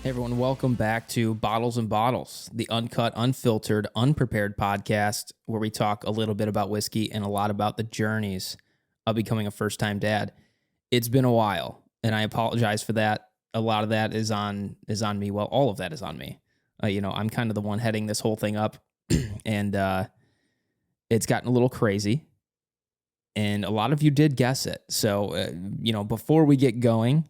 Hey everyone, welcome back to Bottles and Bottles, the uncut, unfiltered, unprepared podcast where we talk a little bit about whiskey and a lot about the journeys of becoming a first-time dad. It's been a while, and I apologize for that. A lot of that is on me. Well, all of that is on me. I'm kind of the one heading this whole thing up, and it's gotten a little crazy, and a lot of you did guess it. So, before we get going,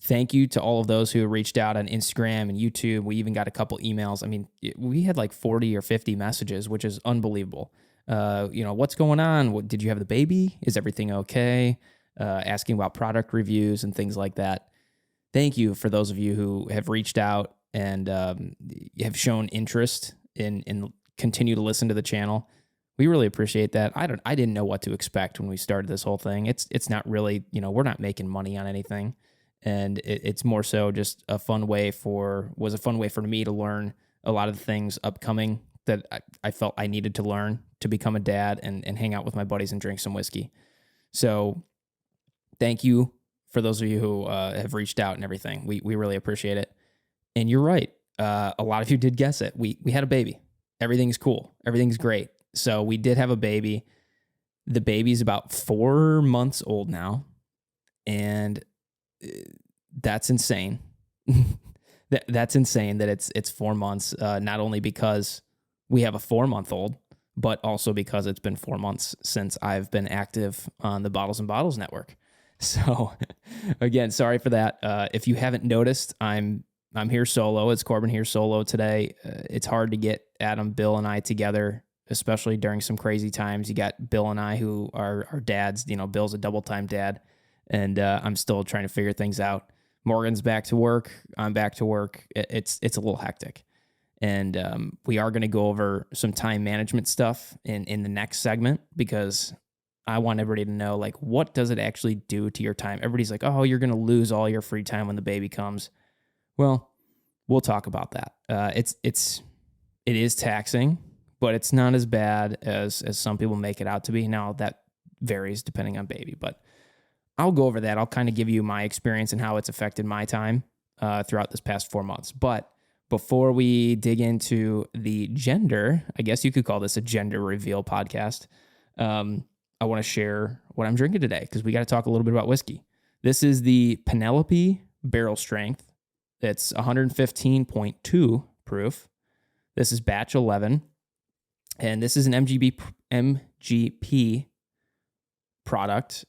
thank you to all of those who reached out on Instagram and YouTube. We even got a couple emails. I mean, we had like 40 or 50 messages, which is unbelievable. What's going on? Did you have the baby? Is everything okay? Asking about product reviews and things like that. Thank you for those of you who have reached out and have shown interest in continue to listen to the channel. We really appreciate that. I didn't know what to expect when we started this whole thing. It's not really, we're not making money on anything. And it's more so just a fun way for me to learn a lot of the things upcoming that I felt I needed to learn to become a dad and hang out with my buddies and drink some whiskey. So thank you for those of you who have reached out and everything. We really appreciate it. And you're right. A lot of you did guess it. We had a baby. Everything's cool. Everything's great. So we did have a baby. The baby's about 4 months old now. And that's insane. That's insane that it's 4 months, not only because we have a 4-month-old, but also because it's been 4 months since I've been active on the Bottles and Bottles network. So again, sorry for that. If you haven't noticed, I'm here solo. It's Corbin here solo today. It's hard to get Adam, Bill, and I together, especially during some crazy times. You got Bill and I who are dads. Bill's a double-time dad. And I'm still trying to figure things out. Morgan's back to work. I'm back to work. It's a little hectic. And we are going to go over some time management stuff in the next segment because I want everybody to know, like, what does it actually do to your time? Everybody's like, oh, you're going to lose all your free time when the baby comes. Well, we'll talk about that. It is taxing, but it's not as bad as some people make it out to be. Now, that varies depending on baby, but I'll go over that. I'll kind of give you my experience and how it's affected my time throughout this past 4 months. But before we dig into the gender, I guess you could call this a gender reveal podcast. I want to share what I'm drinking today because we got to talk a little bit about whiskey. This is the Penelope Barrel Strength. It's 115.2 proof. This is batch 11. And this is an MGP product.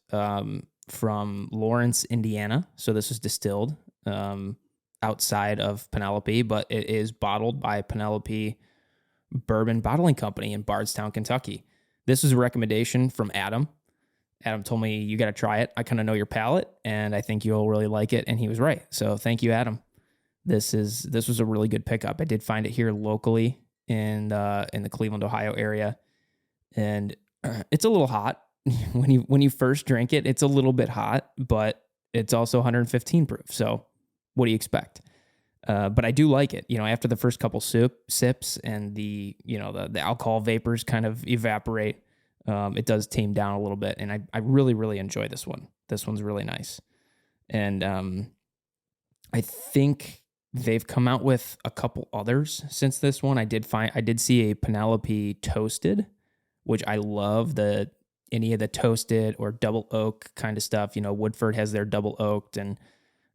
From Lawrence, Indiana. So this is distilled outside of Penelope, but it is bottled by Penelope Bourbon Bottling Company in Bardstown, Kentucky. This was a recommendation from Adam. Adam told me, you got to try it. I kind of know your palate, and I think you'll really like it. And he was right. So thank you, Adam. This was a really good pickup. I did find it here locally in the Cleveland, Ohio area, and it's a little hot. When you first drink it, it's a little bit hot, but it's also 115 proof. So what do you expect? But I do like it. After the first couple sips and the alcohol vapors kind of evaporate, it does tame down a little bit. And I really, really enjoy this one. This one's really nice. And I think they've come out with a couple others since this one. I did see a Penelope Toasted, which I love any of the toasted or double oak kind of stuff. Woodford has their double oaked, and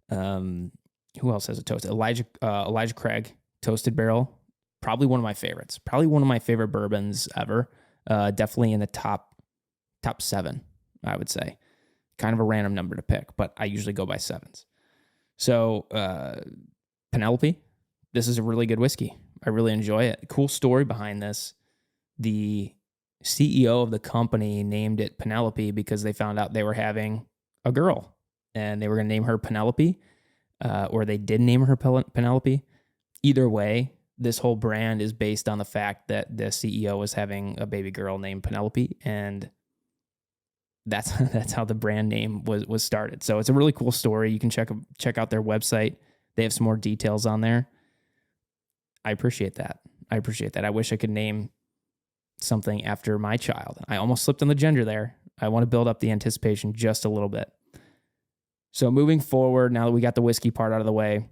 who else has a toasted? Elijah Craig Toasted Barrel, probably one of my favorites. Probably one of my favorite bourbons ever. Definitely in the top 7, I would say. Kind of a random number to pick, but I usually go by 7s. So Penelope, this is a really good whiskey. I really enjoy it. Cool story behind this. The CEO of the company named it Penelope because they found out they were having a girl and they were going to name her Penelope, or they did name her Penelope. Either way, this whole brand is based on the fact that the CEO was having a baby girl named Penelope, and that's how the brand name was started. So it's a really cool story. You can check out their website. They have some more details on there. I appreciate that. I wish I could name something after my child. I almost slipped on the gender there. I want to build up the anticipation just a little bit. So moving forward, now that we got the whiskey part out of the way,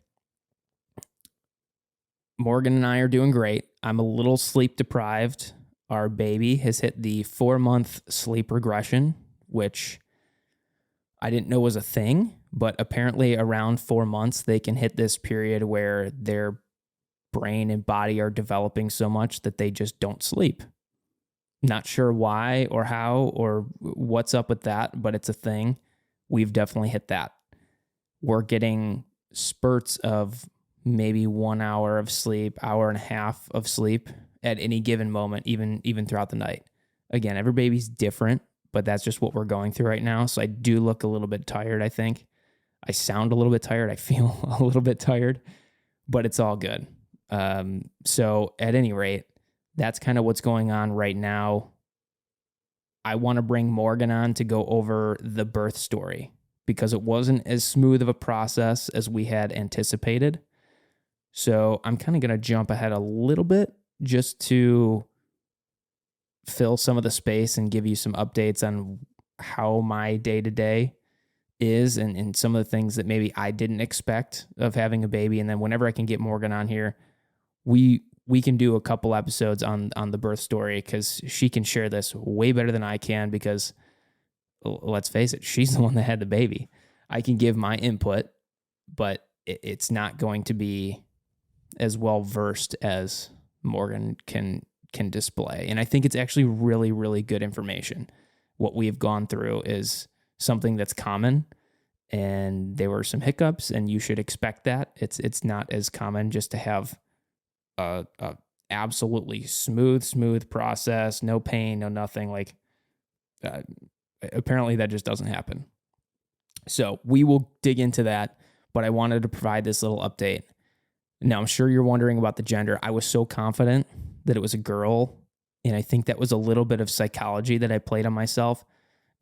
Morgan and I are doing great. I'm a little sleep deprived. Our baby has hit the 4-month sleep regression, which I didn't know was a thing, but apparently around 4 months, they can hit this period where their brain and body are developing so much that they just don't sleep. Not sure why or how or what's up with that, but it's a thing. We've definitely hit that. We're getting spurts of maybe 1 hour of sleep, hour and a half of sleep at any given moment, even throughout the night. Again, every baby's different, but that's just what we're going through right now. So I do look a little bit tired, I think. I sound a little bit tired. I feel a little bit tired, but it's all good. So at any rate, that's kind of what's going on right now. I want to bring Morgan on to go over the birth story because it wasn't as smooth of a process as we had anticipated. So I'm kind of going to jump ahead a little bit just to fill some of the space and give you some updates on how my day-to-day is and some of the things that maybe I didn't expect of having a baby. And then whenever I can get Morgan on here, we can do a couple episodes on the birth story because she can share this way better than I can because, let's face it, she's the one that had the baby. I can give my input, but it's not going to be as well versed as Morgan can display. And I think it's actually really, really good information. What we've gone through is something that's common, and there were some hiccups, and you should expect that. It's not as common just to have a absolutely smooth process, no pain, no nothing. Like apparently that just doesn't happen. So we will dig into that, but I wanted to provide this little update. Now, I'm sure you're wondering about the gender. I was so confident that it was a girl, and I think that was a little bit of psychology that I played on myself.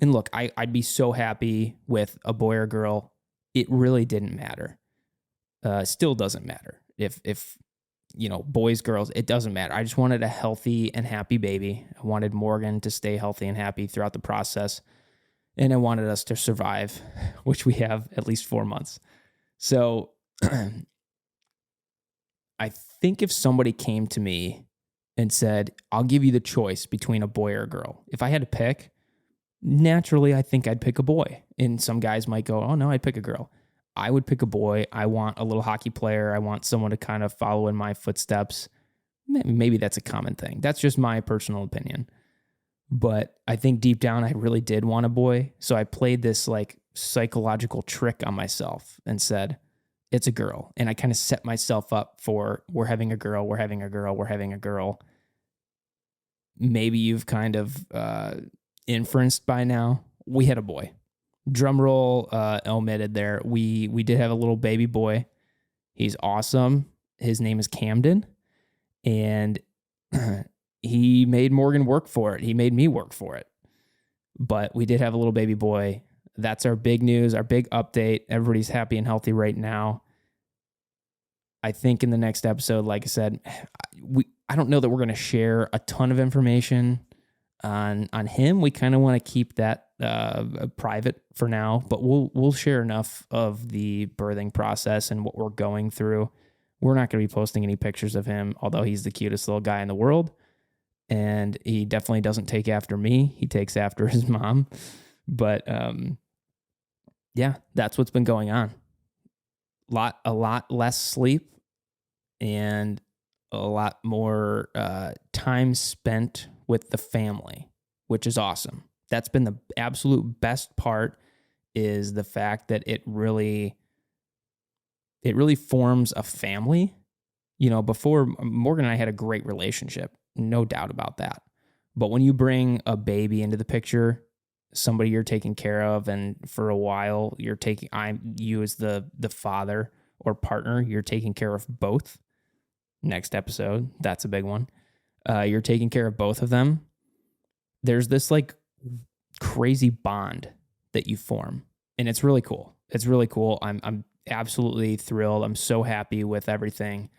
And look, I'd be so happy with a boy or girl. It really didn't matter. Still doesn't matter. If boys, girls, it doesn't matter. I just wanted a healthy and happy baby. I wanted Morgan to stay healthy and happy throughout the process. And I wanted us to survive, which we have at least 4 months. So I think if somebody came to me and said, I'll give you the choice between a boy or a girl, if I had to pick, naturally, I think I'd pick a boy. And some guys might go, oh no, I'd pick a girl. I would pick a boy. I want a little hockey player. I want someone to kind of follow in my footsteps. Maybe that's a common thing. That's just my personal opinion. But I think deep down, I really did want a boy. So I played this like psychological trick on myself and said, it's a girl. And I kind of set myself up for, we're having a girl, we're having a girl, we're having a girl. Maybe you've kind of inferenced by now. We had a boy. Drum roll omitted there. We did have a little baby boy. He's awesome. His name is Camden. And he made Morgan work for it. He made me work for it. But we did have a little baby boy. That's our big news, our big update. Everybody's happy and healthy right now. I think in the next episode, like I said, I don't know that we're going to share a ton of information on him. We kind of want to keep that private for now, but we'll share enough of the birthing process and what we're going through. We're not going to be posting any pictures of him, although he's the cutest little guy in the world. And he definitely doesn't take after me. He takes after his mom. But yeah, that's what's been going on. A lot less sleep and a lot more time spent with the family, which is awesome. That's been the absolute best part, is the fact that it really forms a family. Before, Morgan and I had a great relationship, no doubt about that. But when you bring a baby into the picture, somebody you're taking care of, and for a while you as the father or partner, you're taking care of both. Next episode, that's a big one. You're taking care of both of them. There's this like crazy bond that you form, and it's really cool. It's really cool. I'm absolutely thrilled. I'm so happy with everything.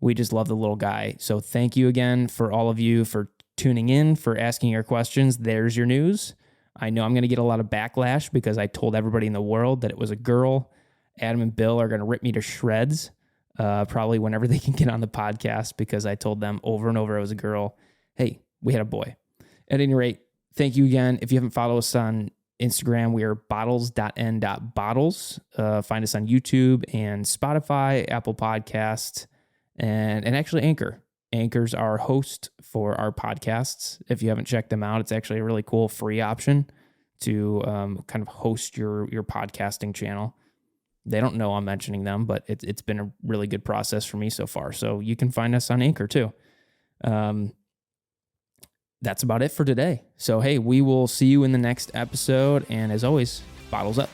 We just love the little guy. So thank you again for all of you for tuning in, for asking your questions. There's your news. I know I'm going to get a lot of backlash because I told everybody in the world that it was a girl. Adam and Bill are going to rip me to shreds. probably whenever they can get on the podcast, because I told them over and over I was a girl. Hey, we had a boy. At any rate, thank you again. If you haven't followed us on Instagram, we are bottles.n.bottles. Find us on YouTube and Spotify, Apple Podcasts, and actually Anchor. Anchor's our host for our podcasts. If you haven't checked them out, it's actually a really cool free option to kind of host your podcasting channel. They don't know I'm mentioning them, but it's been a really good process for me so far. So you can find us on Anchor too. That's about it for today. So, hey, we will see you in the next episode. And as always, bottles up.